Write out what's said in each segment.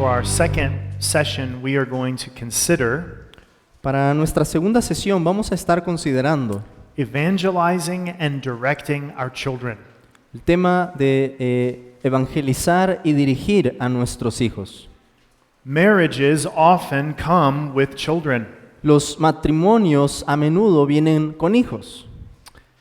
For our second session, we are going to consider Para nuestra segunda sesión vamos a estar considerando evangelizing and directing our children. el tema de evangelizar y dirigir a nuestros hijos. Marriages often come with children, Los matrimonios a menudo vienen con hijos.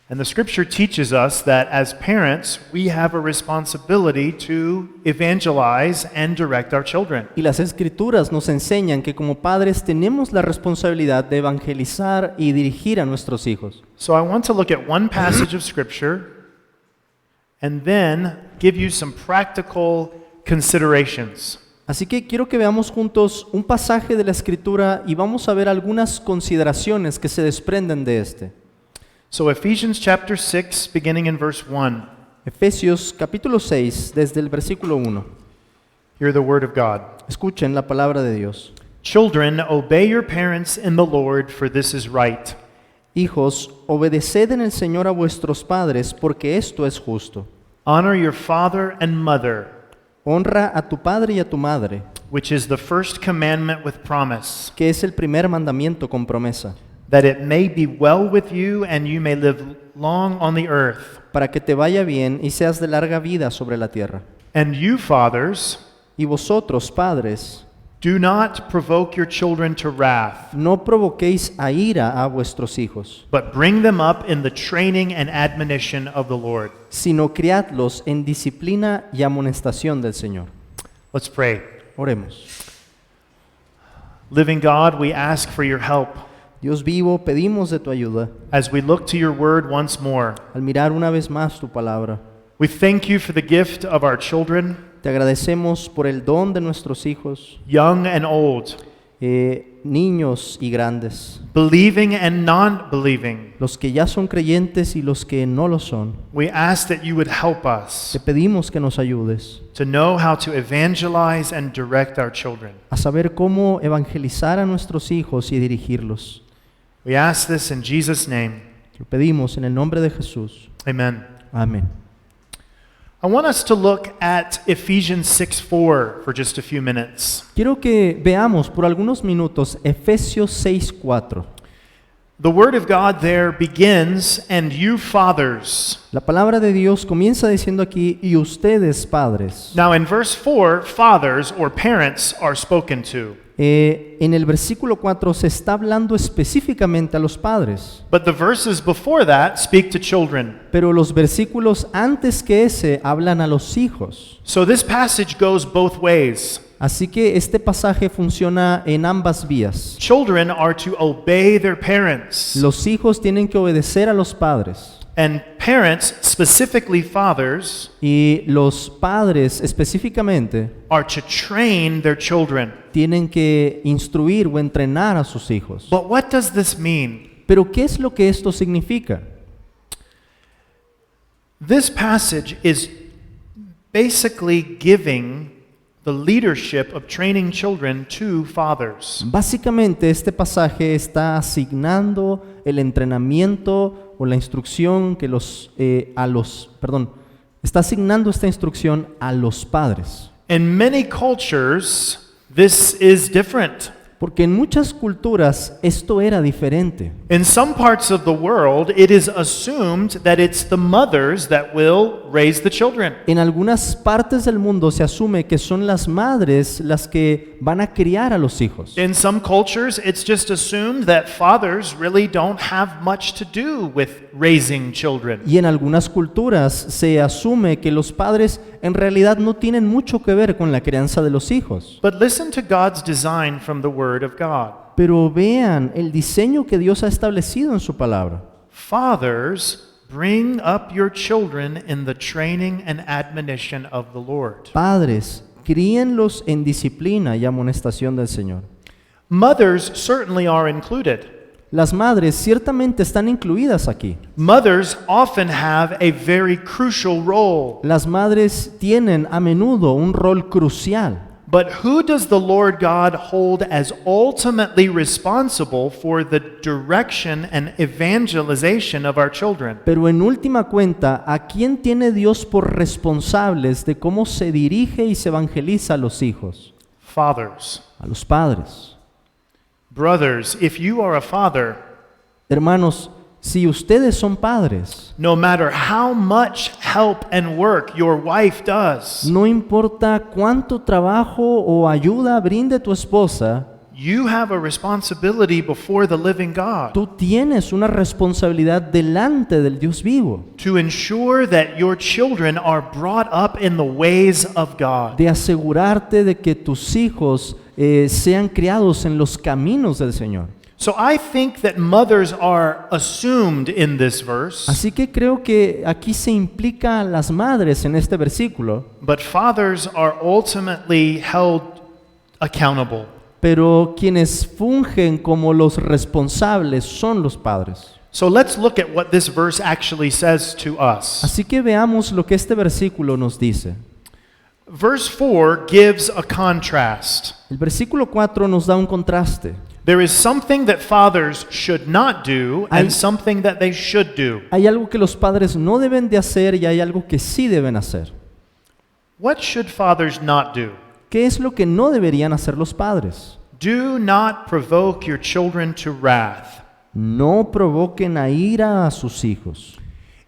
and the scripture teaches us that as parents, we have a responsibility to evangelize and direct our children. Y las escrituras nos enseñan que como padres tenemos la responsabilidad de evangelizar y dirigir a nuestros hijos. So I want to look at one passage of scripture and then give you some practical considerations. Así que quiero que veamos juntos un pasaje de la escritura y vamos a ver algunas consideraciones que se desprenden de este. So Ephesians chapter 6, beginning in verse 1. Efesios capítulo 6, desde el versículo 1. Hear the word of God. Escuchen la palabra de Dios. Children, obey your parents in the Lord, for this is right. Hijos, obedeced en el Señor a vuestros padres, porque esto es justo. Honor your father and mother, Honra a tu padre y a tu madre, which is the first commandment with promise, que es el primer mandamiento con promesa, that it may be well with you and you may live long on the earth. para que te vaya bien y seas de larga vida sobre la tierra. And you, fathers, Y vosotros, padres, do not provoke your children to wrath, no provoquéis a ira a vuestros hijos, but bring them up in the training and admonition of the Lord. sino criadlos en disciplina y amonestación del Señor. Let's pray. Oremos. Living God, we ask for your help Dios vivo, pedimos de tu ayuda as we look to your word once more. al mirar una vez más tu palabra. We thank you for the gift of our children, Te agradecemos por el don de nuestros hijos, young and old, niños y grandes, believing and non-believing. los que ya son creyentes y los que no lo son. We ask that you would help Te us pedimos que nos ayudes to know how to evangelize and direct our children. a saber cómo evangelizar a nuestros hijos y dirigirlos. We ask this in Jesus' name. Lo pedimos en el nombre de Jesús. Amen. Amén. I want us to look at Ephesians 6:4 for just a few minutes. Quiero que veamos por algunos minutos Efesios 6:4. The word of God there begins, and you fathers. La palabra de Dios comienza diciendo aquí, y ustedes padres. Now in verse 4, fathers or parents are spoken to. En el versículo 4 se está hablando específicamente a los padres, But the verses before that speak to children. pero los versículos antes que ese hablan a los hijos. So this passage goes both ways. Así que este pasaje funciona en ambas vías. Children are to obey their parents. Los hijos tienen que obedecer a los padres And parents, specifically fathers, y los padres específicamente are to train their children. tienen que instruir o entrenar a sus hijos. But what does this mean? Pero ¿qué es lo que esto significa? This passage is basically giving the leadership of training children to fathers. Básicamente este pasaje está asignando el entrenamiento o la instrucción que está asignando esta instrucción a los padres. In many cultures, this is different. Porque en muchas culturas esto era diferente. In some parts of the world, it is assumed that it's the mothers that will raise the children. En algunas partes del mundo se asume que son las madres las que van a criar a los hijos. In some cultures, it's just assumed that fathers really don't have much to do with raising children. Y en algunas culturas se asume que los padres en realidad no tienen mucho que ver con la crianza de los hijos. But listen to God's design from the Word of God. Pero vean el diseño que Dios ha establecido en su palabra. Fathers, bring up your children in the training and admonition of the Lord. Padres, críenlos en disciplina y amonestación del Señor. Mothers certainly are included. Las madres ciertamente están incluidas aquí. Mothers often have a very crucial role. Las madres tienen a menudo un rol crucial. But who does the Lord God hold as ultimately responsible for the direction and evangelization of our children? Pero en última cuenta, ¿a quién tiene Dios por responsables de cómo se dirige y se evangeliza a los hijos? Fathers. a los padres. Brothers, if you are a father, Hermanos, si ustedes son padres, no matter how much help and work your wife does, no importa cuánto trabajo o ayuda brinde tu esposa, you have a responsibility before the living God tú tienes una responsabilidad delante del Dios vivo to ensure that your children are brought up in the ways of God. de asegurarte de que tus hijos sean criados en los caminos del Señor. So I think that mothers are assumed in this verse, Así que creo que aquí se implica a las madres en este versículo, but fathers are ultimately held accountable. pero quienes fungen como los responsables son los padres. So let's look at what this verse actually says to us. Así que veamos lo que este versículo nos dice. Verse 4 gives a contrast. El versículo 4 nos da un contraste. There is something that fathers should not do and something that they should do. Hay algo que los padres no deben de hacer y hay algo que sí deben hacer. What should fathers not do? ¿Qué es lo que no deberían hacer los padres? Do not provoke your children to wrath. No provoquen a ira a sus hijos.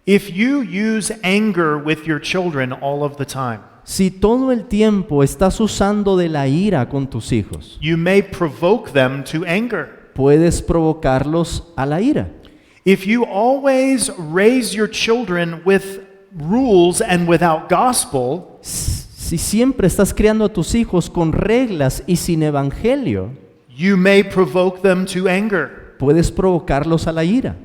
If you use anger with your children all of the time, Si todo el tiempo estás usando de la ira con tus hijos, you may provoke them to anger. puedes provocarlos a la ira. If you always raise your children with rules and without gospel, Si siempre estás criando a tus hijos con reglas y sin evangelio, you may provoke them to anger. puedes provocarlos a la ira.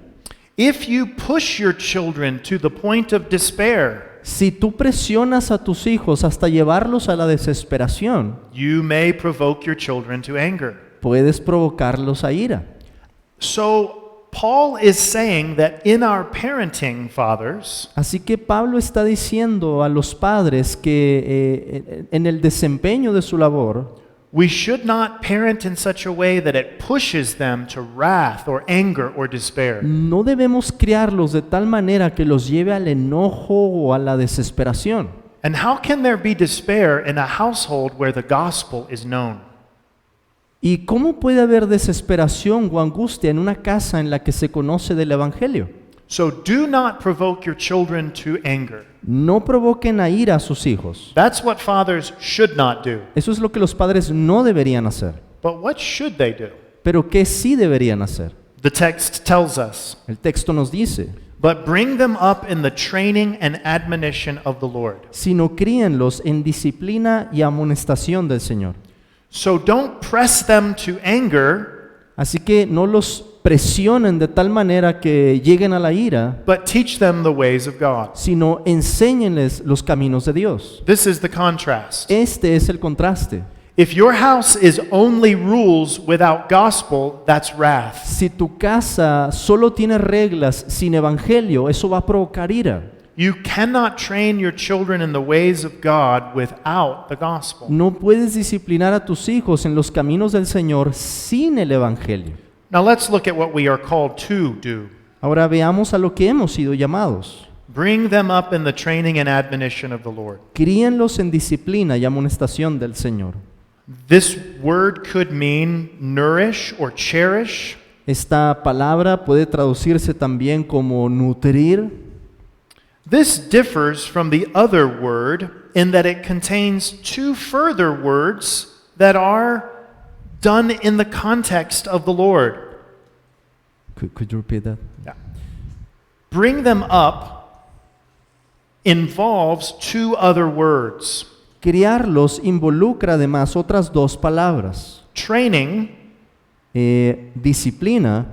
If you push your children to the point of despair, Si tú presionas a tus hijos hasta llevarlos a la desesperación, you may provoke your children to anger. puedes provocarlos a ira. So, Paul is saying that in our parenting, fathers, Así que Pablo está diciendo a los padres que en el desempeño de su labor, we should not parent in such a way that it pushes them to wrath or anger or despair. no debemos criarlos de tal manera que los lleve al enojo o a la desesperación. And how can there be despair in a household where the gospel is known? ¿Y cómo puede haber desesperación o angustia en una casa en la que se conoce del Evangelio? So do not provoke your children to anger. No provoquen a ira a sus hijos. That's what fathers should not do. Eso es lo que los padres no deberían hacer. But what should they do? Pero ¿qué sí deberían hacer? The text tells us, El texto nos dice, but bring them up in the training and admonition of the Lord. sino críenlos en disciplina y amonestación del Señor. So don't press them to anger, Así que no los presionen de tal manera que lleguen a la ira, but teach them the ways of God. sino enséñenles los caminos de Dios. This is the contrast. Este es el contraste. If your house is only rules without gospel, that's wrath. Si tu casa solo tiene reglas sin evangelio, eso va a provocar ira. You cannot train your children in the ways of God without the gospel. No puedes disciplinar a tus hijos en los caminos del Señor sin el evangelio. Now let's look at what we are called to do. Ahora veamos a lo que hemos sido llamados. Bring them up in the training and admonition of the Lord. Críenlos en disciplina y amonestación del Señor. This word could mean nourish or cherish. Esta palabra puede traducirse también como nutrir. This differs from the other word in that it contains two further words that are done in the context of the Lord. Could you repeat that? Yeah. Bring them up involves two other words. Criarlos involucra además otras dos palabras. Training Disciplina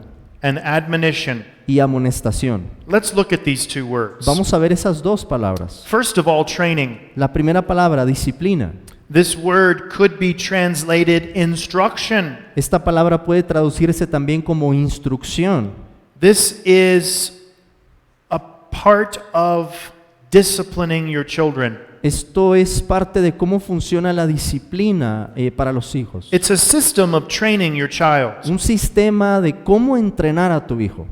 and admonition. y amonestación. Let's look at these two words. Vamos a ver esas dos palabras. First of all, training. La primera palabra, disciplina. This word could be translated instruction. Esta palabra puede traducirse también como instrucción. This is a part of disciplining your children. Esto es parte de cómo funciona la disciplina para los hijos. It's a system of training your child. Un sistema de cómo entrenar a tu hijo.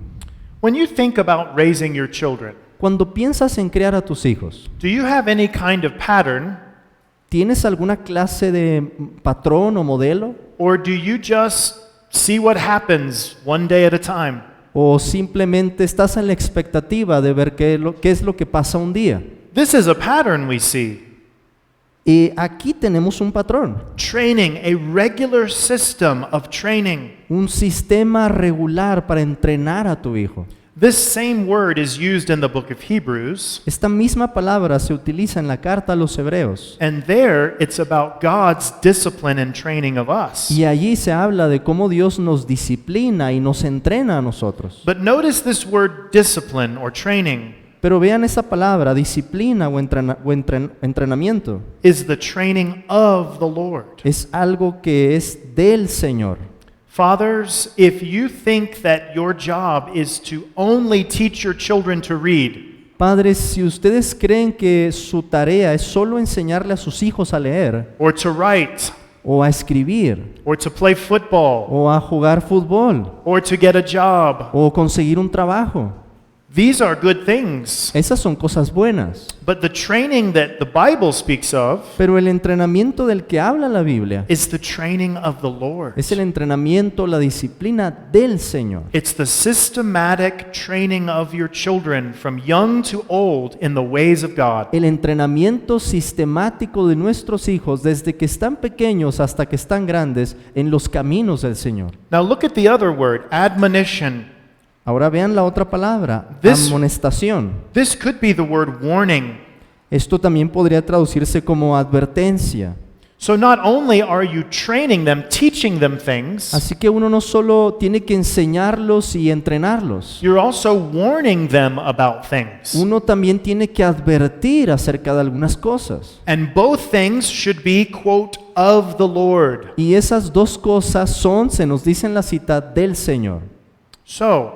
When you think about raising your children, Cuando piensas en criar a tus hijos, do you have any kind of pattern ¿Tienes alguna clase de patrón o modelo? Or do you just see what happens one day at a time? ¿O simplemente estás en la expectativa de ver qué es lo que pasa un día? This is a pattern we see. Y aquí tenemos un patrón, Training, a regular system of training. un sistema regular para entrenar a tu hijo. This same word is used in the book of Hebrews, Esta misma palabra se utiliza en la carta a los hebreos. and there it's about God's discipline and training of us. Y allí se habla de cómo Dios nos disciplina y nos entrena a nosotros. But notice this word discipline or training Pero vean esa palabra, disciplina o entrenamiento. is the training of the Lord. Es algo que es del Señor. Fathers, if you think that your job is to only teach your children to read, Padres, si ustedes creen que su tarea es solo enseñarle a sus hijos a leer or to write, o a escribir or to play football, o a jugar fútbol or to get a job, o conseguir un trabajo, these are good things. esas son cosas buenas. But the training that the Bible speaks of Pero el entrenamiento del que habla la Biblia is the training of the Lord. es el entrenamiento, la disciplina del Señor. It's the systematic training of your children from young to old in the ways of God. El entrenamiento sistemático de nuestros hijos desde que están pequeños hasta que están grandes en los caminos del Señor. Now look at the other word, admonition. Ahora vean la otra palabra, This- amonestación. This could be the word warning. Esto también podría traducirse como advertencia. So not only are you training them, teaching them things, Así que uno no solo tiene que enseñarlos y entrenarlos, you're also warning them about things. uno también tiene que advertir acerca de algunas cosas. And both things should be, quote, of the Lord. Y esas dos cosas son, se nos dice en la cita, del Señor. So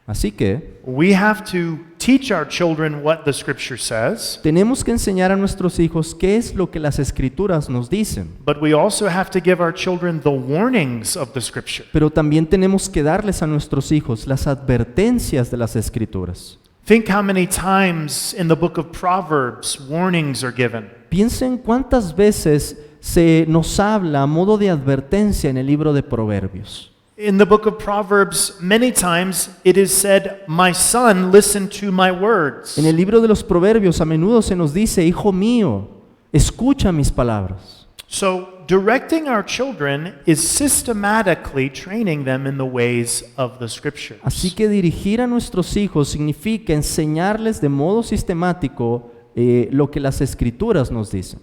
Así que we have to teach our children what the Scripture says, tenemos que enseñar a nuestros hijos qué es lo que las Escrituras nos dicen. but we also have to give our children the warnings of the Scripture. Pero también tenemos que darles a nuestros hijos las advertencias de las Escrituras. Think how many times in the book of Proverbs warnings are given. Piensen cuántas veces se nos habla a modo de advertencia en el libro de Proverbios. In the book of Proverbs, many times it is said, "My son, listen to my words." En el libro de los Proverbios a menudo se nos dice, hijo mío, escucha mis palabras. So, directing our children is systematically training them in the ways of the Scriptures. Así que dirigir a nuestros hijos significa enseñarles de modo sistemático lo que las Escrituras nos dicen.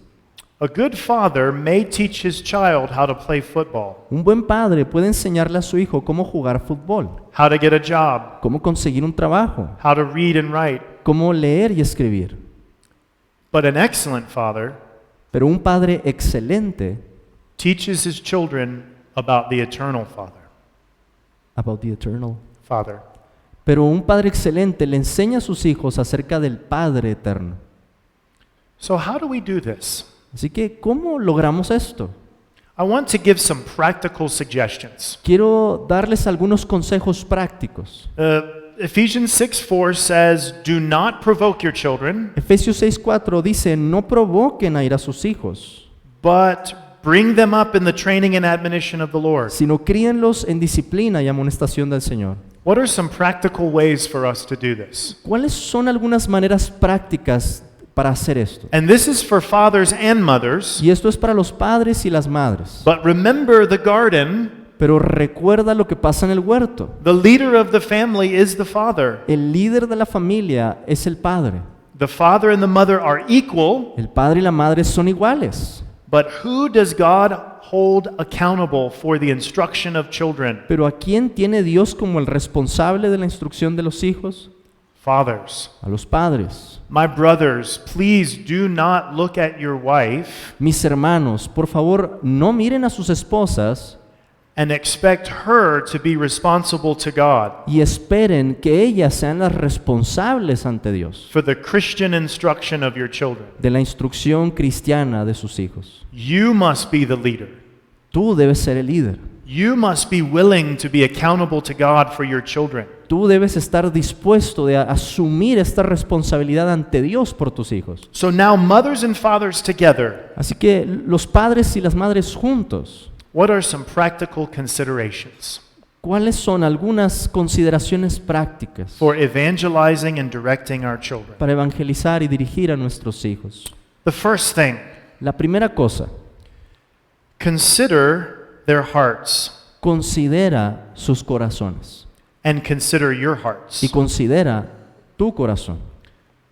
A good father may teach his child how to play football, Un buen padre puede enseñarle a su hijo cómo jugar fútbol, how to get a job, cómo conseguir un trabajo, how to read and write. cómo leer y escribir. But an excellent father Pero un padre excelente, teaches his children about the eternal about the eternal. Father. Pero un padre excelente le enseña a sus hijos acerca del Padre eterno. So how do we do this? Así que, ¿cómo logramos esto? I want to give some practical suggestions. Quiero darles algunos consejos prácticos. Ephesians 6:4 says, "Do not provoke your children, Efesios 6:4 dice, no provoquen a ir a sus hijos, but bring them up in the training and admonition of the Lord." sino críenlos en disciplina y amonestación del Señor. What are some practical ways for us to do this? ¿Cuáles son algunas maneras prácticas para hacer esto? And this is for fathers and mothers, Y esto es para los padres y las madres. but remember the garden, Pero recuerda lo que pasa en el huerto. the leader of the family is the father. El líder de la familia es el padre. The father and the mother are equal, El padre y la madre son iguales. but who does God hold accountable for the instruction of children? Pero ¿a quién tiene Dios como el responsable de la instrucción de los hijos? Fathers. A los padres. My brothers, please do not look at your wife Mis hermanos, por favor, no miren a sus esposas and expect her to be responsible to God y esperen que ellas sean las responsables ante Dios for the Christian instruction of your children. de la instrucción cristiana de sus hijos. You must be the leader. Tú debes ser el líder. You must be willing to be accountable to God for your children. tú debes estar dispuesto de asumir esta responsabilidad ante Dios por tus hijos. So now mothers and fathers together, Así que los padres y las madres juntos, what are some practical considerations ¿cuáles son algunas consideraciones prácticas for evangelizing and directing our children? para evangelizar y dirigir a nuestros hijos? The first thing, La primera cosa, consider their hearts considera sus corazones and consider your hearts. y considera tu corazón.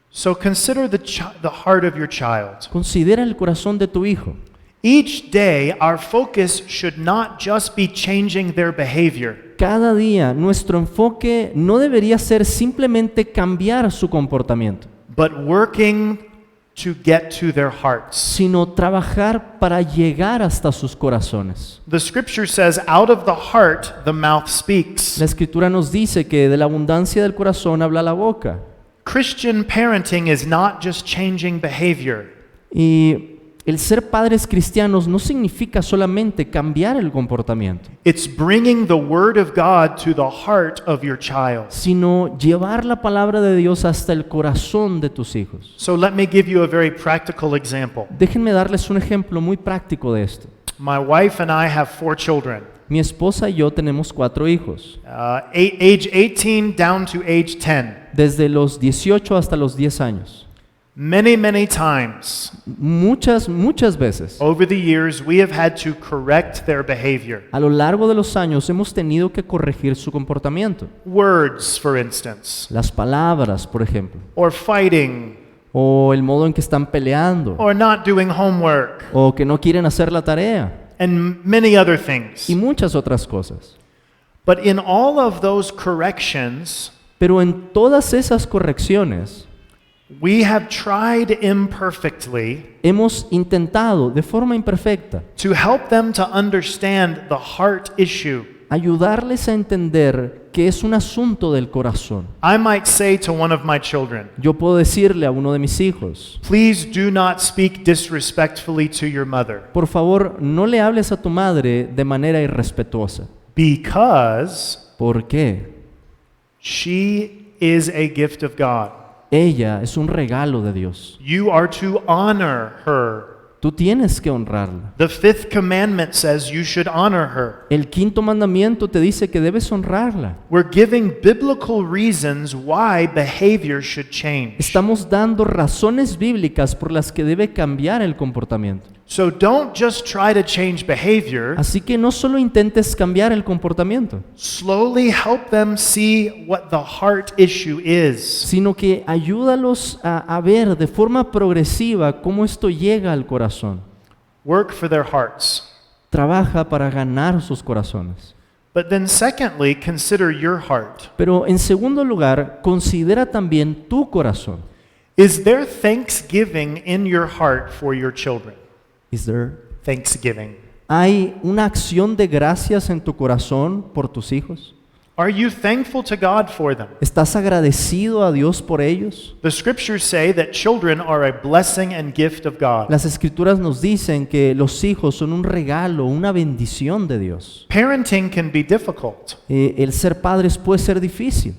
So consider the heart of your child. Considera el corazón de tu hijo. Each day, our focus should not just be changing their behavior, Cada día nuestro enfoque no debería ser simplemente cambiar su comportamiento, but working to get to their hearts. sino trabajar para llegar hasta sus corazones. The scripture says, out of the heart, the mouth speaks. La escritura nos dice que de la abundancia del corazón habla la boca. Christian parenting is not just changing behavior. Y el ser padres cristianos no significa solamente cambiar el comportamiento, It's bringing the word of God to the heart of your child. sino llevar la palabra de Dios hasta el corazón de tus hijos. So let me give you a very practical example. Déjenme darles un ejemplo muy práctico de esto. My wife and I have 4 children, Mi esposa y yo tenemos 4 hijos, age 18 down to age 10. desde los 18 hasta los 10 años. Many times Muchas veces, over the years, we have had to correct their behavior. a lo largo de los años, hemos tenido que corregir su comportamiento. Words, for instance, Las palabras, por ejemplo, or fighting, o el modo en que están peleando, or not doing homework, o que no quieren hacer la tarea, and many other things. y muchas otras cosas. But in all of those corrections, Pero en todas esas correcciones, we have tried imperfectly hemos intentado de forma imperfecta to help them to understand the heart issue. ayudarles a entender que es un asunto del corazón. I might say to one of my children, Yo puedo decirle a uno de mis hijos, please do not speak disrespectfully to your mother, por favor, no le hables a tu madre de manera irrespetuosa. because ¿Por qué? she is a gift of God. Ella es un regalo de Dios. You are to honor her. Tú tienes que honrarla. The 5th commandment says you should honor her. El quinto mandamiento te dice que debes honrarla. We're giving biblical reasons why behavior should change. Estamos dando razones bíblicas por las que debe cambiar el comportamiento. So don't just try to change behavior. Así que no solo intentes cambiar el comportamiento, Slowly help them see what the heart issue is. sino que ayúdalos a ver de forma progresiva cómo esto llega al corazón. Work for their hearts. Trabaja para ganar sus corazones. But then secondly, consider your heart. Pero en segundo lugar, considera también tu corazón. Is there thanksgiving in your heart for your children? Is there? Thanksgiving. ¿Hay una acción de gracias en tu corazón por tus hijos? Are you thankful to God for them? ¿Estás agradecido a Dios por ellos? The scriptures say that children are a blessing and gift of God. Las escrituras nos dicen que los hijos son un regalo, una bendición de Dios. Parenting can be difficult. El ser padres puede ser difícil.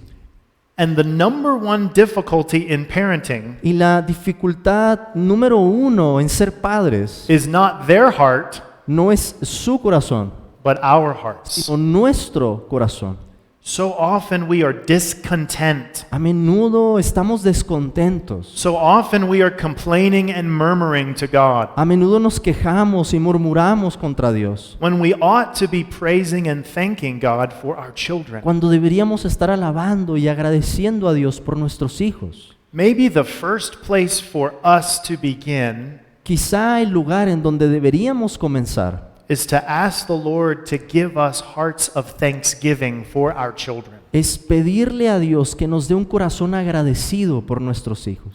And the number one difficulty in parenting Y la dificultad número 1 en ser padres is not their heart, no es su corazón, but our hearts. sino nuestro corazón. So often we are discontent. A menudo estamos descontentos. So often we are complaining and murmuring to God, A menudo nos quejamos y murmuramos contra Dios, when we ought to be praising and thanking God for our children. cuando deberíamos estar alabando y agradeciendo a Dios por nuestros hijos. Maybe the first place for us to begin Quizá el lugar en donde deberíamos comenzar is to ask the Lord to give us hearts of thanksgiving for our children. es pedirle a Dios que nos dé un corazón agradecido por nuestros hijos.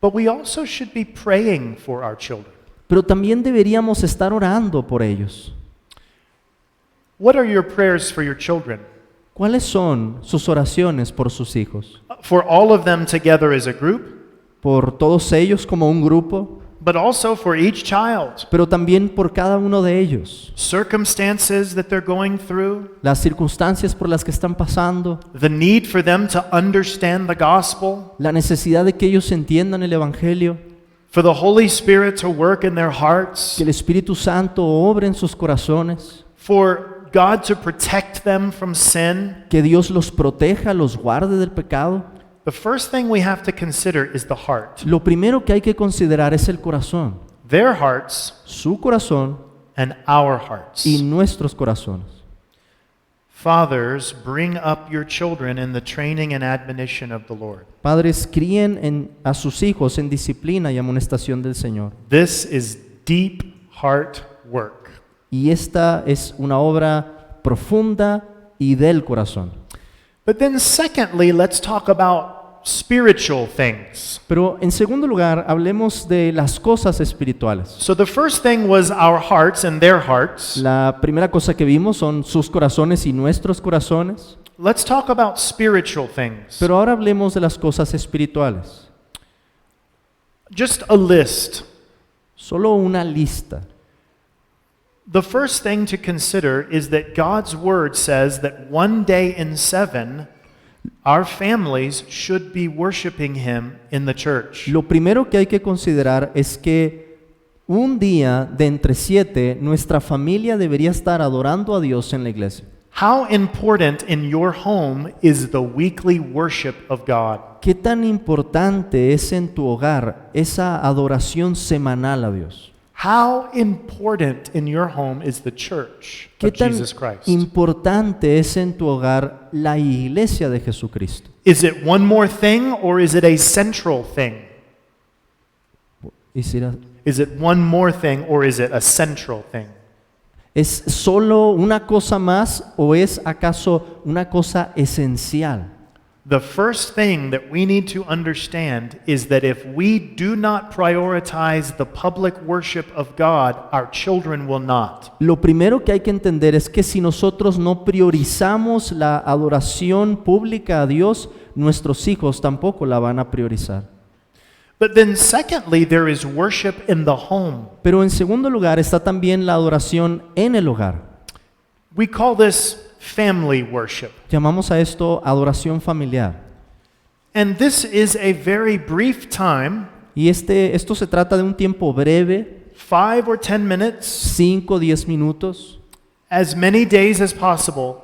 But we also should be praying for our children. Pero también deberíamos estar orando por ellos. What are your prayers for your children? ¿Cuáles son sus oraciones por sus hijos? For all of them together as a group? ¿Por todos ellos como un grupo? but also for each child. pero también por cada uno de ellos. Circumstances that they're going through, Las circunstancias por las que están pasando, the need for them to understand the gospel, la necesidad de que ellos entiendan el Evangelio, for the Holy Spirit to work in their hearts, que el Espíritu Santo obre en sus corazones, for God to protect them from sin. que Dios los proteja, los guarde del pecado. The first thing we have to consider is the heart. Lo primero que hay que considerar es el corazón, Their hearts su corazón and our hearts. y nuestros corazones. Fathers, bring up your children in the training and admonition of the Lord. Padres, críen a sus hijos en disciplina y amonestación del Señor. This is deep heart work. Y esta es una obra profunda y del corazón. But then secondly, let's talk about spiritual things. Pero en segundo lugar, hablemos de las cosas espirituales. So the first thing was our hearts and their hearts. La primera cosa que vimos son sus corazones y nuestros corazones. Let's talk about spiritual things. Pero ahora hablemos de las cosas espirituales. Just a list. Solo una lista. The first thing to consider is that God's word says that one day in 7, our families should be worshiping Him in the church. Lo primero que hay que considerar es que un día de entre 7, nuestra familia debería estar adorando a Dios en la iglesia. How important in your home is the weekly worship of God? ¿Qué tan importante es en tu hogar esa adoración semanal a Dios? How important in your home is the church ¿Qué of tan Jesus Christ? importante es en tu hogar la iglesia de Jesucristo? Is it one more thing or is it a central thing? Is Is it one more thing or is it a central thing? ¿Es solo una cosa más o es acaso una cosa esencial? The first thing that we need to understand is that if we do not prioritize the public worship of God, our children will not. Lo primero que hay que entender es que si nosotros no priorizamos la adoración pública a Dios, nuestros hijos tampoco la van a priorizar. But then secondly, there is worship in the home. Pero en segundo lugar está también la adoración en el hogar. We call this family worship. Llamamos a esto adoración familiar. And this is a very brief time, Y esto se trata de un tiempo breve, 5 or 10 minutes, 5 o 10 minutos, as many days as possible,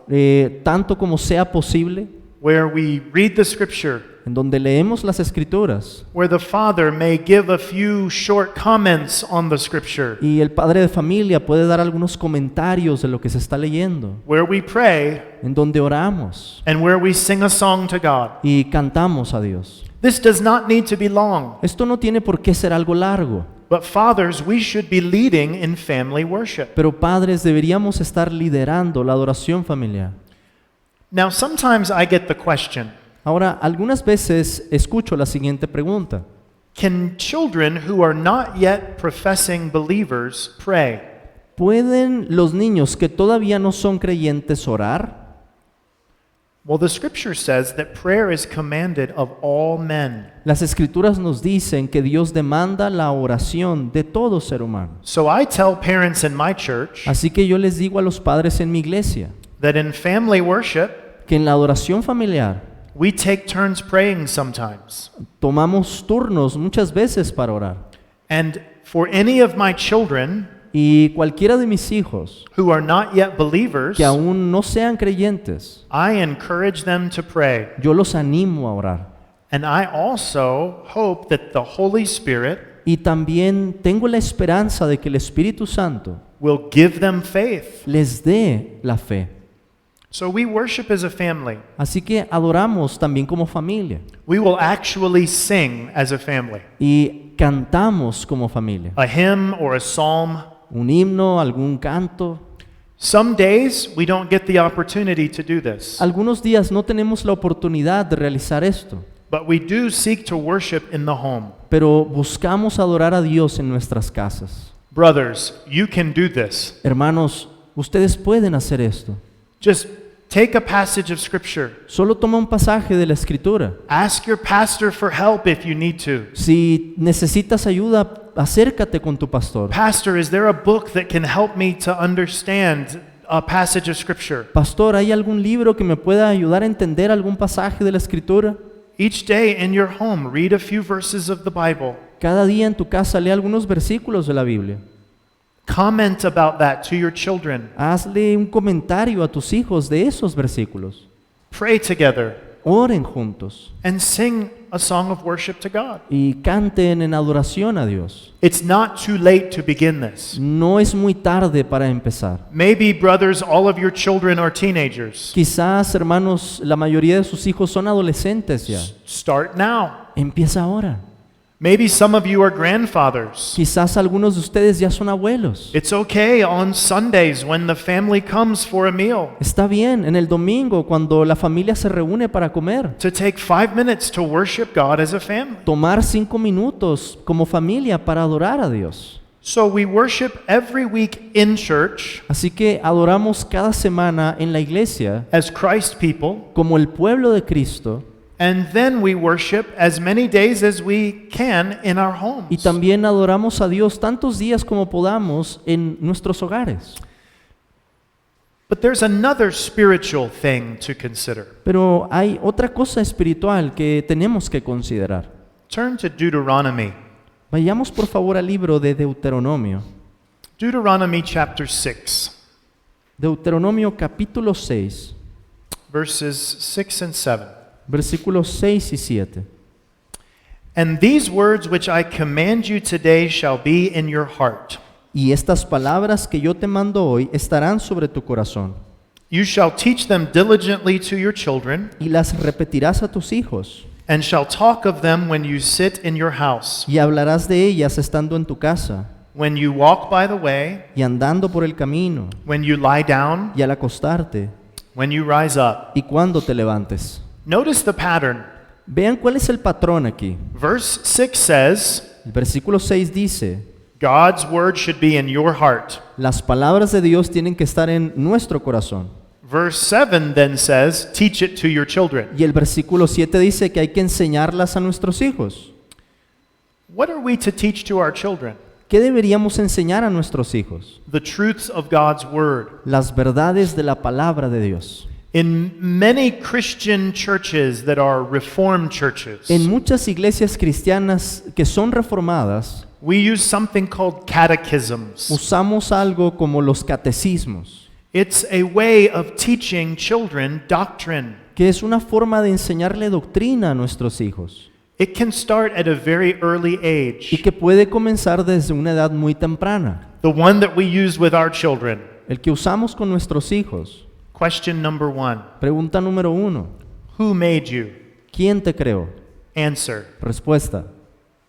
tanto como sea posible, where we read the scripture, en donde leemos las escrituras where the father may give a few short comments on the scripture, y el padre de familia puede dar algunos comentarios de lo que se está leyendo, where we pray, en donde oramos and where we sing a song to God. y cantamos a Dios. This does not need to be long, Esto no tiene por qué ser algo largo, but fathers, we should be leading in family worship. pero padres deberíamos estar liderando la adoración familiar. Now, sometimes I get the question, Ahora, algunas veces escucho la siguiente pregunta. can children who are not yet professing believers pray? ¿Pueden los niños que todavía no son creyentes orar? Well, the scripture says that prayer is commanded of all men. Las escrituras nos dicen que Dios demanda la oración de todo ser humano. So I tell parents in my church Así que yo les digo a los padres en mi iglesia that in family worship, que en la adoración familiar we take turns praying sometimes. tomamos turnos muchas veces para orar. And for any of my children Y cualquiera de mis hijos who are not yet believers, que aún no sean creyentes, I encourage them to pray. yo los animo a orar. And I also hope that the Holy Spirit Y también tengo la esperanza de que el Espíritu Santo will give them faith. les dé la fe. So we worship as a family. Así que adoramos también como familia We will actually sing as a family. y cantamos como familia. A hymn or a psalm. Un himno, algún canto. Some days we don't get the opportunity to do this, Algunos días no tenemos la oportunidad de realizar esto, but we do seek to worship in the home. pero buscamos adorar a Dios en nuestras casas. Brothers, you can do this. Hermanos, ustedes pueden hacer esto. Just take a passage of scripture. Solo toma un pasaje de la Escritura. Ask your pastor for help if you need to. Si necesitas ayuda, acércate con tu pastor. Pastor, is there a book that can help me to understand a passage of Scripture? Pastor, ¿hay algún libro que me pueda ayudar a entender algún pasaje de la Escritura? Each day in your home, read a few verses of the Bible. Cada día en tu casa lee algunos versículos de la Biblia. Comment about that to your children. Hazle un comentario a tus hijos de esos versículos. Pray together Oren juntos and sing a song of worship to God. y canten en adoración a Dios. It's not too late to begin this. No es muy tarde para empezar. Maybe, brothers, all of your children are teenagers. Quizás, hermanos, la mayoría de sus hijos son adolescentes ya. Start now. Empieza ahora. Maybe some of you are grandfathers. Quizás algunos de ustedes ya son abuelos. It's okay on Sundays when the family comes for a meal Está bien en el domingo cuando la familia se reúne para comer. to take 5 minutes to worship God as a family. Tomar 5 minutos como familia para adorar a Dios. So we worship every week in church Así que adoramos cada semana en la iglesia as Christ people, como el pueblo de Cristo and then we worship as many days as we can in our y homes. también adoramos a Dios tantos días como podamos en nuestros hogares. But there's another spiritual thing to consider. Pero hay otra cosa espiritual que tenemos que considerar. Turn to Deuteronomy. Vayamos por favor al libro de Deuteronomio. Deuteronomy chapter 6, Deuteronomio capítulo 6, verses 6 and 7. versículos 6 y 7. And these words which I command you today shall be in your heart. Y estas palabras que yo te mando hoy estarán sobre tu corazón, You shall teach them diligently to your children, y las repetirás a tus hijos, and shall talk of them when you sit in your house, y hablarás de ellas estando en tu casa, when you walk by the way, y andando por el camino, when you lie down, y al acostarte, when you rise up. y cuando te levantes. Notice the pattern. Vean cuál es el patrón aquí. Verse 6 says, El versículo 6 dice, God's word should be in your heart. las palabras de Dios tienen que estar en nuestro corazón. Verse 7 then says, teach it to your children. Y el versículo 7 dice que hay que enseñarlas a nuestros hijos. What are we to teach to our children? ¿Qué deberíamos enseñar a nuestros hijos? The truths of God's word. Las verdades de la palabra de Dios. In many Christian churches that are reformed churches, En muchas iglesias cristianas que son reformadas, we use something called catechisms. usamos algo como los catecismos, It's a way of teaching children doctrine. que es una forma de enseñarle doctrina a nuestros hijos It can start at a very early y age. que puede comenzar desde una edad muy temprana. The one that we use with our children. El que usamos con nuestros hijos. Question number 1. Pregunta número 1. Who made you? ¿Quién te creó? Answer. Respuesta.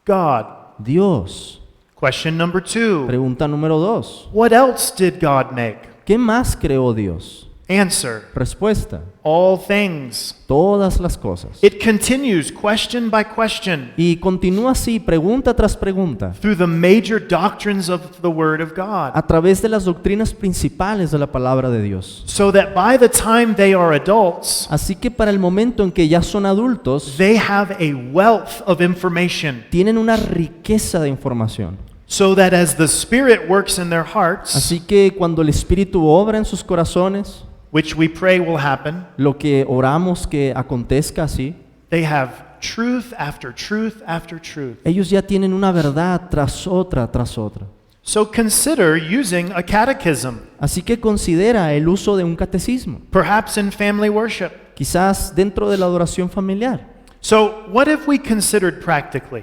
God. Dios. Question number 2. Pregunta número 2. What else did God make? ¿Qué más creó Dios? Answer. Respuesta. All things. Todas las cosas. It continues question by question Y continúa así, pregunta tras pregunta, through the major doctrines of the Word of God, a través de las doctrinas principales de la palabra de Dios. so that by the time they are adults, Así que para el momento en que ya son adultos, they have a wealth of information, tienen una riqueza de información. so that as the Spirit works in their hearts, Así que cuando el Espíritu obra en sus corazones, which we pray will happen, lo que oramos que acontezca así, they have truth after truth after truth. ellos ya tienen una verdad tras otra tras otra. So consider using a catechism, Así que considera el uso de un catecismo, perhaps in family worship. quizás dentro de la adoración familiar. So what have we considered practically?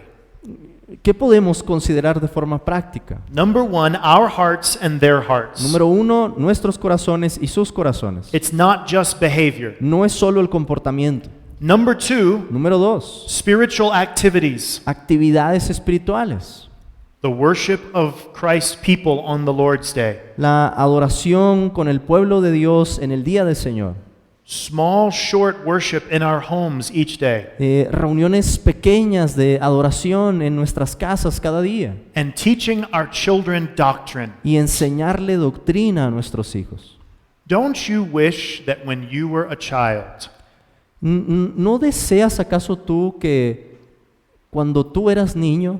¿Qué podemos considerar de forma práctica? Number 1, our hearts and their hearts. Número 1, nuestros corazones y sus corazones. It's not just behavior. No es solo el comportamiento. Number 2, Número 2, spiritual activities. actividades espirituales. The worship of Christ's people on the Lord's Day. La adoración con el pueblo de Dios en el día del Señor. Small, short worship in our homes each day. Reuniones pequeñas de adoración en nuestras casas cada día. And teaching our children doctrine. Y enseñarle doctrina a nuestros hijos. Don't you wish that when you were a child, ¿No deseas acaso tú que cuando tú eras niño,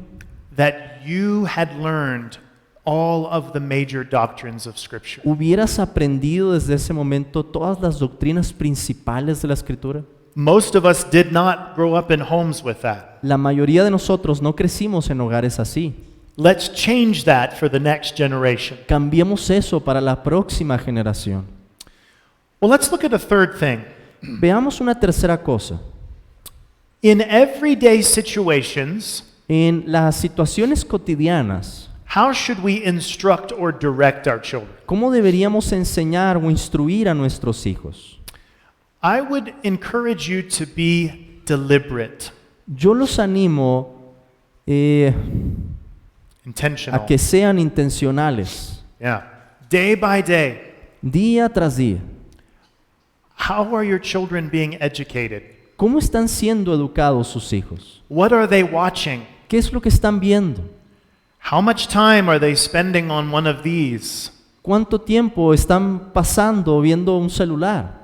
that you had learned all of the major doctrines of Scripture? ¿Hubieras aprendido desde ese momento todas las doctrinas principales de la Escritura? Most of us did not grow up in homes with that. La mayoría de nosotros no crecimos en hogares así. Let's change that for the next generation. Cambiemos eso para la próxima generación. Well, let's look at a third thing. Veamos una tercera cosa. In everyday situations, En las situaciones cotidianas, how should we instruct or direct our children? ¿cómo deberíamos enseñar o instruir a nuestros hijos? I would encourage you to be deliberate, Yo los animo a intentional. que sean intencionales, Yeah. Day by day, día tras día. how are your children being educated? ¿Cómo están siendo educados sus hijos? What are they watching? ¿Qué es lo que están viendo? How much time are they spending on one of these? ¿Cuánto tiempo están pasando viendo un celular?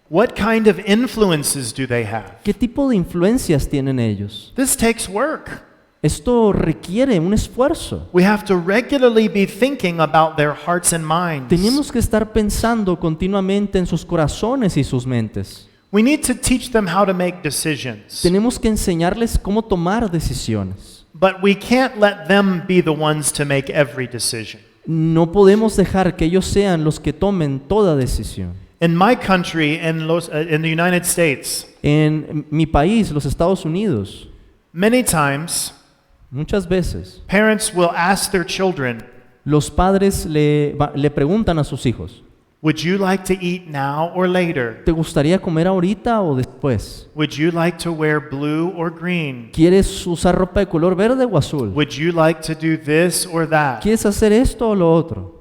What kind of influences do they have? ¿Qué tipo de influencias tienen ellos? This takes work. Esto requiere un esfuerzo. We have to regularly be thinking about their hearts and minds. Tenemos que estar pensando continuamente en sus corazones y sus mentes. We need to teach them how to make decisions. Tenemos que enseñarles cómo tomar decisiones. But we can't let them be the ones to make every decision. No podemos dejar que ellos sean los que tomen toda decisión. In my country, in the United States, En mi país, los Estados Unidos, many times muchas veces parents will ask their children, los padres le preguntan a sus hijos, would you like to eat now or later? ¿te gustaría comer ahorita o después? Would you like to wear blue or green? ¿Quieres usar ropa de color verde o azul? Would you like to do this or that? ¿Quieres hacer esto o lo otro?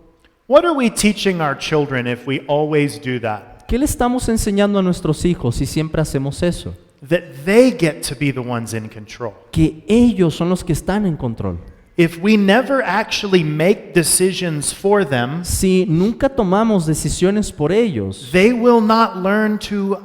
What are we teaching our children if we always do that? ¿Qué le estamos enseñando a nuestros hijos si siempre hacemos eso? That they get to be the ones in control. Que ellos son los que están en control. If we never actually make decisions for them, Si nunca tomamos decisiones por ellos, they will not learn to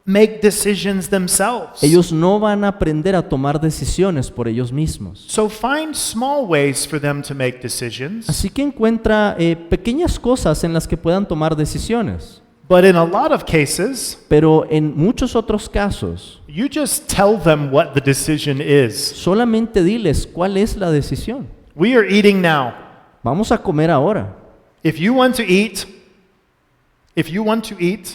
make decisions themselves. ellos no van a aprender a tomar decisiones por ellos mismos. So find small ways for them to make decisions, Así que encuentra pequeñas cosas en las que puedan tomar decisiones. but in a lot of cases, Pero en muchos otros casos, you just tell them what the decision is. solamente diles cuál es la decisión. We are eating now. Vamos a comer ahora. If you want to eat,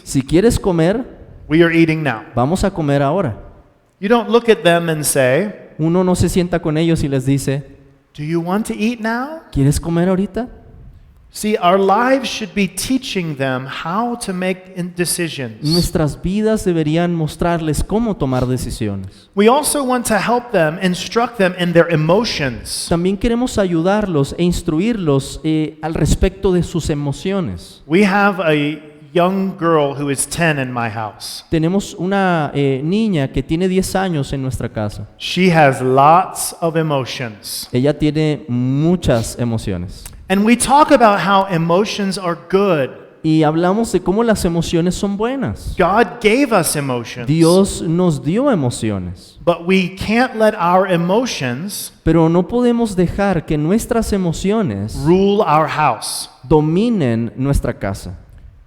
Si quieres comer, we are eating now. vamos a comer ahora. You don't look at them and say, Uno no se sienta con ellos y les dice, do you want to eat now? ¿quieres comer ahorita? See, our lives should be teaching them how to make decisions. Nuestras vidas deberían mostrarles cómo tomar decisiones. We also want to help them, instruct them in their emotions. También queremos ayudarlos e instruirlos al respecto de sus emociones. We have a young girl who is 10 in my house. Tenemos una niña que tiene 10 años en nuestra casa. She has lots of emotions. Ella tiene muchas emociones. And we talk about how emotions are good. Y hablamos de cómo las emociones son buenas. God gave us emotions. Dios nos dio emociones. But we can't let our emotions Pero no podemos dejar que nuestras emociones rule our house. dominen nuestra casa.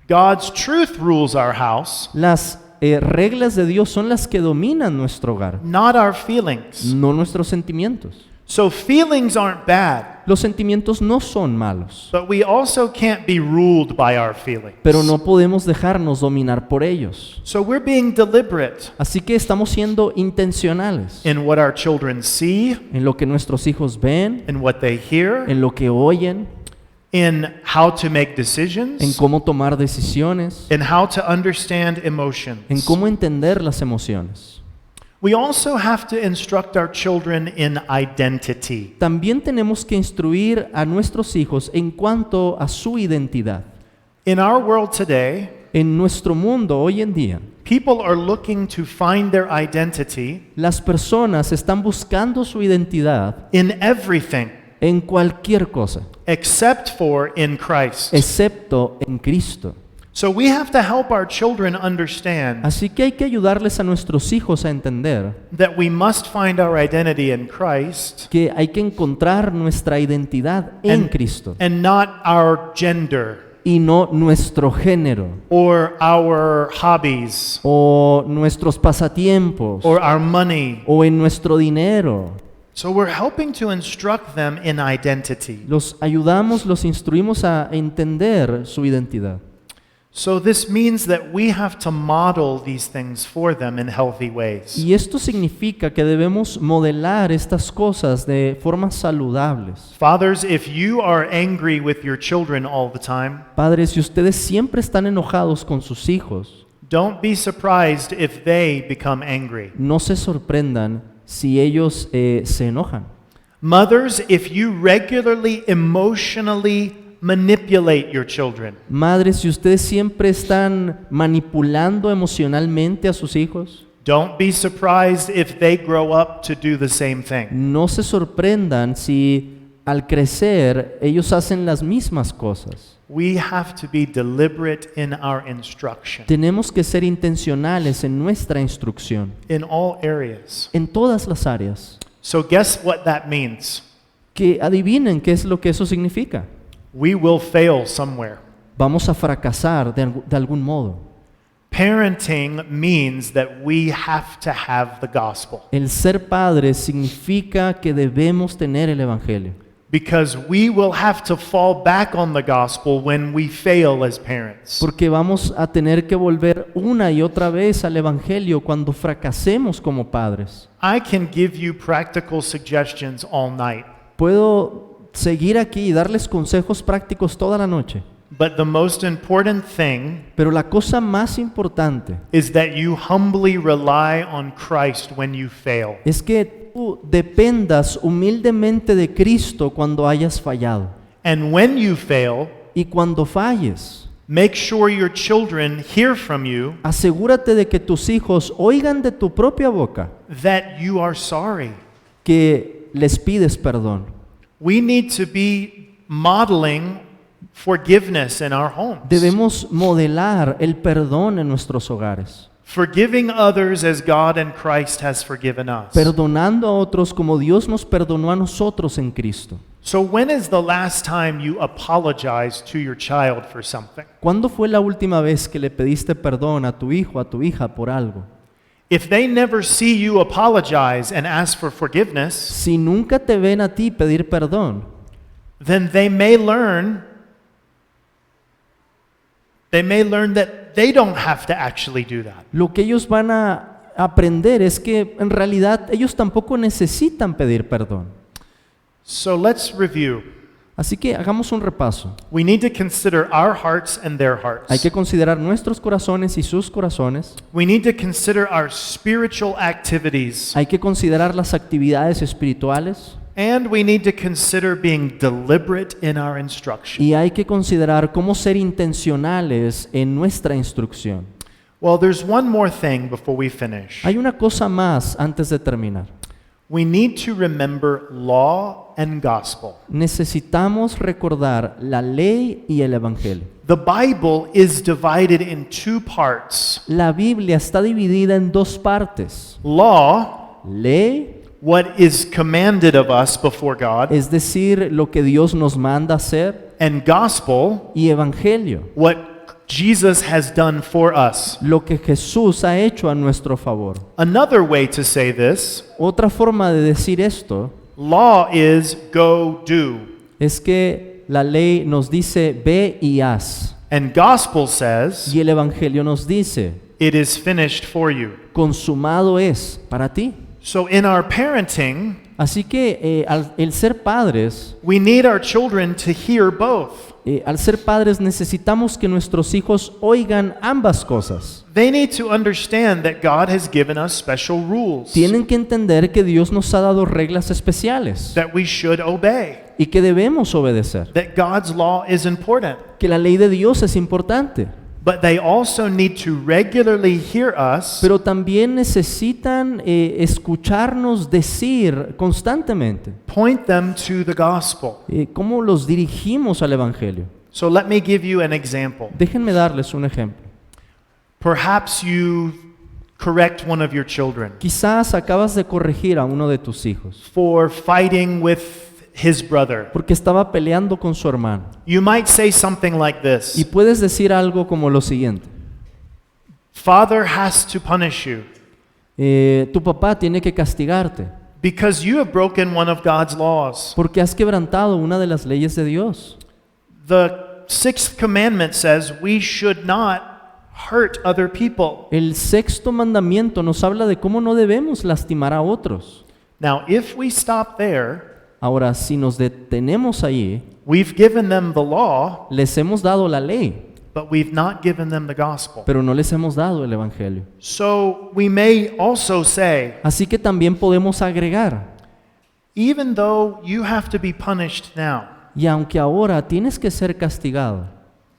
God's truth rules our house, Las reglas de Dios son las que dominan nuestro hogar, not our feelings. no nuestros sentimientos. So feelings aren't bad, Los sentimientos no son malos, but we also can't be ruled by our feelings. pero no podemos dejarnos dominar por ellos. So we're being deliberate Así que estamos siendo intencionales in what our children see, en lo que nuestros hijos ven, in what they hear, en lo que oyen, in how to make en decisions, cómo tomar decisiones, in how to understand emotions. en cómo entender las emociones. We also have to instruct our children in identity. También tenemos que instruir a nuestros hijos en cuanto a su identidad. In our world today, En nuestro mundo hoy en día, people are looking to find their identity las personas están buscando su identidad in everything en cualquier cosa, except for in Christ. excepto en Cristo. So we have to help our children understand Así que hay que ayudarles a nuestros hijos a entender that we must find our identity in Christ que hay que encontrar nuestra identidad en Cristo and not our gender y no nuestro género or our hobbies o nuestros pasatiempos or our money. o en nuestro dinero. So we're helping to instruct them in identity. Los ayudamos, los instruimos a entender su identidad. So this means that we have to model these things for them in healthy ways. Y esto significa que debemos modelar estas cosas de formas saludables. Fathers, if you are angry with your children all the time, Padres, si ustedes siempre están enojados con sus hijos, don't be surprised if they become angry. no se sorprendan si ellos se enojan. Mothers, if you regularly emotionally manipulate your children, Madres, si ustedes siempre están manipulando emocionalmente a sus hijos, don't be surprised if they grow up to do the same thing. no se sorprendan si al crecer ellos hacen las mismas cosas. We have to be deliberate in our instruction Tenemos que ser intencionales en nuestra instrucción, in all areas. en todas las áreas. So guess what that means? Que adivinen qué es lo que eso significa. We will fail somewhere. Vamos a fracasar de algún modo. Parenting means that we have to have the gospel El ser padre significa que debemos tener el Evangelio. because we will have to fall back on the gospel when we fail as parents. Porque vamos a tener que volver una y otra vez al Evangelio cuando fracasemos como padres. I can give you practical suggestions all night, Puedo seguir aquí y darles consejos prácticos toda la noche, but the most important thing pero la cosa más importante is that you humbly rely on Christ when you fail. es que tú dependas humildemente de Cristo cuando hayas fallado. And when you fail, Y cuando falles, make sure your children hear from you asegúrate de que tus hijos oigan de tu propia boca that you are sorry. que les pides perdón. We need to be modeling forgiveness in our homes. Debemos modelar el perdón en nuestros hogares, Forgiving others as God and Christ has forgiven us. perdonando a otros como Dios nos perdonó a nosotros en Cristo. So when is the last time you apologized to your child for something? ¿Cuándo fue la última vez que le pediste perdón a tu hijo, a tu hija por algo? If they never see you apologize and ask for forgiveness, Si nunca te ven a ti pedir perdón, then they may learn that they don't have to actually do that. lo que ellos van a aprender es que en realidad ellos tampoco necesitan pedir perdón. So let's review. Así que hagamos un repaso. We need to consider our hearts and their Hay que hearts. considerar nuestros corazones y sus corazones. We need to consider our spiritual activities. Hay que considerar las actividades espirituales And we need to consider being deliberate in our instruction. y hay que considerar cómo ser intencionales en nuestra instrucción. Well, there's one more thing before we finish. Hay una cosa más antes de terminar. We need to remember law and gospel. Necesitamos recordar la ley y el evangelio. The Bible is divided in two parts. La Biblia está dividida en dos partes. Law, Ley, what is commanded of us before God, es decir, lo que Dios nos manda hacer, and gospel, y evangelio, what Jesus has done for us. lo que Jesús ha hecho a nuestro favor. Another way to say this, Otra forma de decir esto law is go do, es que la ley nos dice ve y haz, and gospel says y el evangelio nos dice it is finished for you. consumado es para ti. So in our parenting, Así que el ser padres, we need our children to hear both. al ser padres necesitamos que nuestros hijos oigan ambas cosas. They need to understand that God has given us special rules Tienen que entender que Dios nos ha dado reglas especiales that we should obey, y que debemos obedecer, that God's law is important. que la ley de Dios es importante, But they also need to regularly hear us pero también necesitan escucharnos decir constantemente point them to the gospel. cómo los dirigimos al evangelio. So let me give you an example. Déjenme darles un ejemplo. Perhaps you correct one of your children Quizás acabas de corregir a uno de tus hijos for fighting with his brother. porque estaba peleando con su hermano. You might say something like Y this: puedes decir algo como lo siguiente. Father has to punish you Tu papá tiene que castigarte because you have broken one of God's laws. porque has quebrantado una de las leyes de Dios. The sixth commandment says we should not hurt other people. El sexto mandamiento nos habla de cómo no debemos lastimar a otros. Now, if we stop there, Ahora, si nos detenemos allí, we've given them the law, les hemos dado la ley, but we've not given them the gospel. pero no les hemos dado el evangelio. So we may also say, Así que también podemos agregar, even though you have to be punished now, y aunque ahora tienes que ser castigado,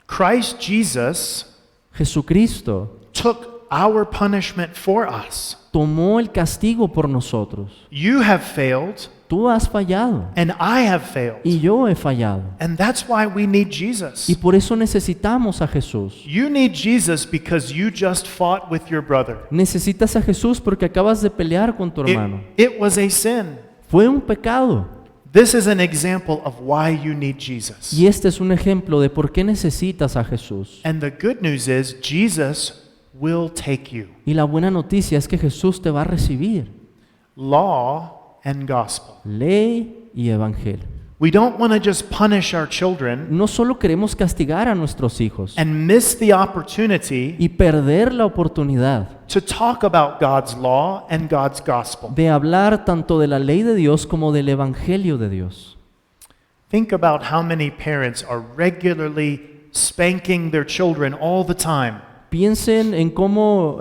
Christ Jesus Jesucristo took our punishment for us. tomó el castigo por nosotros. You have failed, Tú has fallado and I have failed. y yo he fallado. And that's why we need Jesus. Y por eso necesitamos a Jesús. You need Jesus because you just fought with your brother. Necesitas a Jesús porque acabas de pelear con tu hermano. It was a sin. Fue un pecado. This is an example of why you need Jesus. Y este es un ejemplo de por qué necesitas a Jesús. And the good news is Jesus will take you. Y la buena noticia es que Jesús te va a recibir. Law and gospel. Ley y evangelio. We don't want to just punish our children No solo queremos castigar a nuestros hijos and miss the opportunity y perder la oportunidad to talk about God's law and God's gospel. de hablar tanto de la ley de Dios como del evangelio de Dios. Think about how many parents are regularly spanking their children all the time. Piensen en cómo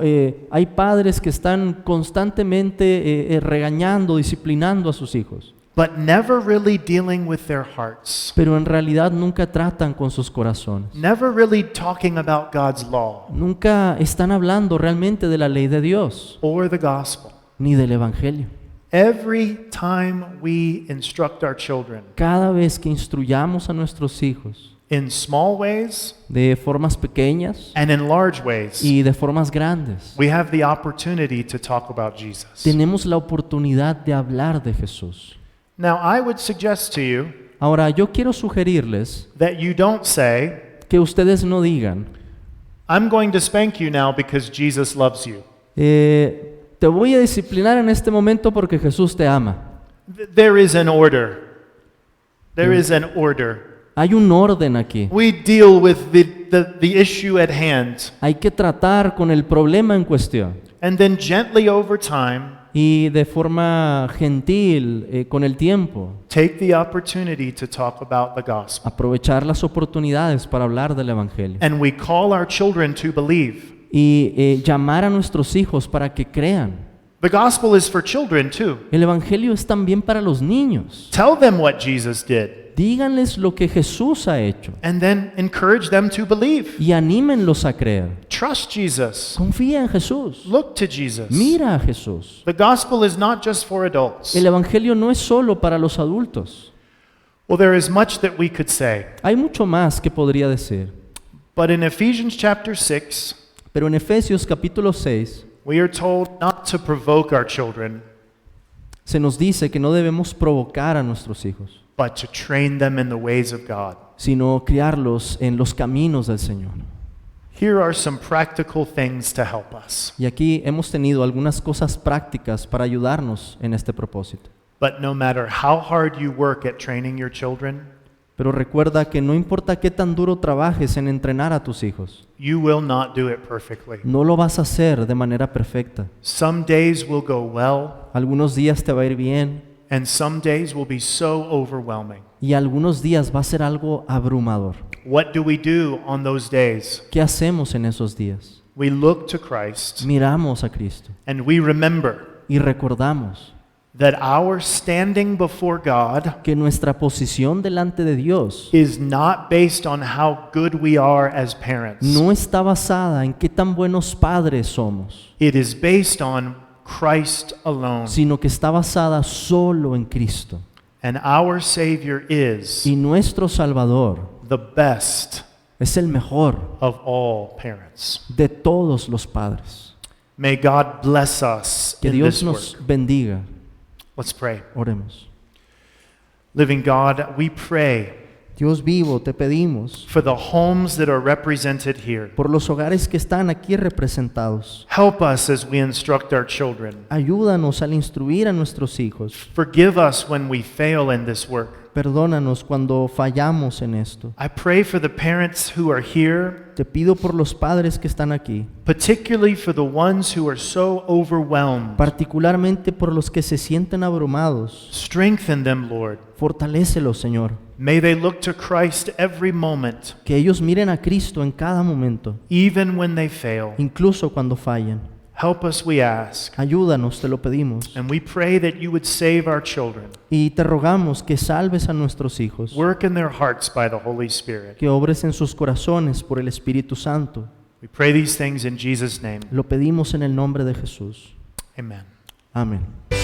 hay padres que están constantemente regañando, disciplinando a sus hijos, But never really dealing with their hearts. pero en realidad nunca tratan con sus corazones. Never really talking about God's law Nunca están hablando realmente de la ley de Dios or the gospel. ni del evangelio. Every time we instruct our children Cada vez que instruyamos a nuestros hijos in small ways de formas pequeñas and in large ways, y de formas grandes, we have the opportunity to talk about Jesus. tenemos la oportunidad de hablar de Jesús. Now, I would suggest to you Ahora, yo quiero sugerirles that you don't say, que ustedes no digan, I'm going to spank you now because Jesus loves you. te voy a disciplinar en este momento porque Jesús te ama. There is an order. There is an order. Hay un orden aquí. We deal with the issue at hand, Hay que tratar con el problema en cuestión. and then gently over time, Y de forma gentil, con el tiempo, take the opportunity to talk about the gospel. aprovechar las oportunidades para hablar del Evangelio. And we call our children to believe. Y llamar a nuestros hijos para que crean. The gospel is for children too. El Evangelio es también para los niños. Tell them what Jesus did, Díganles lo que Jesús ha hecho and then encourage them to believe. y anímenlos a creer. Trust Jesus. Confía en Jesús. Look to Jesus. Mira a Jesús. The gospel is not just for adults. El Evangelio no es solo para los adultos. Well, there is much that we could say, Hay mucho más que podría decir. but in Ephesians chapter 6, Pero en Efesios capítulo 6 we are told not to provoke our children, se nos dice que no debemos provocar a nuestros hijos, but to train them in the ways of God. sino criarlos en los caminos del Señor. Here are some practical things to help us. Y aquí hemos tenido algunas cosas prácticas para ayudarnos en este propósito. But no matter how hard you work at training your children, Pero recuerda que no importa qué tan duro trabajes en entrenar a tus hijos, you will not do it perfectly. no lo vas a hacer de manera perfecta. Some days will go well, Algunos días te va a ir bien and some days will be so overwhelming. y algunos días va a ser algo abrumador. What do we do on those days? ¿Qué hacemos en esos días? We look to Christ Miramos a Cristo and we remember y recordamos that our standing before God que nuestra posición delante de Dios is not based on how good we are as parents. no está basada en qué tan buenos padres somos, It is based on Christ alone. sino que está basada solo en Cristo. And our Savior is Y nuestro Salvador the best Es el mejor of all parents. de todos los padres. May God bless us Que in Dios this nos work. bendiga. Let's pray. Oremos. Living God, we pray Dios vivo, te pedimos for the homes that are represented here. por los hogares que están aquí representados. Help us as we instruct our children. Ayúdanos al instruir a nuestros hijos. Forgive us when we fail in this work. Perdónanos cuando fallamos en esto. I pray for the parents who are here, Te pido por los padres que están aquí, particularly for the ones who are so overwhelmed. particularmente por los que se sienten abrumados. Strengthen them, Lord. Fortalécelos, Señor. May they look to Christ every moment, Que ellos miren a Cristo en cada momento, even when they fail. incluso cuando fallen. Help us, we ask. Ayúdanos, te lo pedimos. And we pray that you would save our children. Y te rogamos que salves a nuestros hijos, Work in their hearts by the Holy Spirit. que obres en sus corazones por el Espíritu Santo. We pray these things in Jesus' name. Lo pedimos en el nombre de Jesús. Amen. Amén.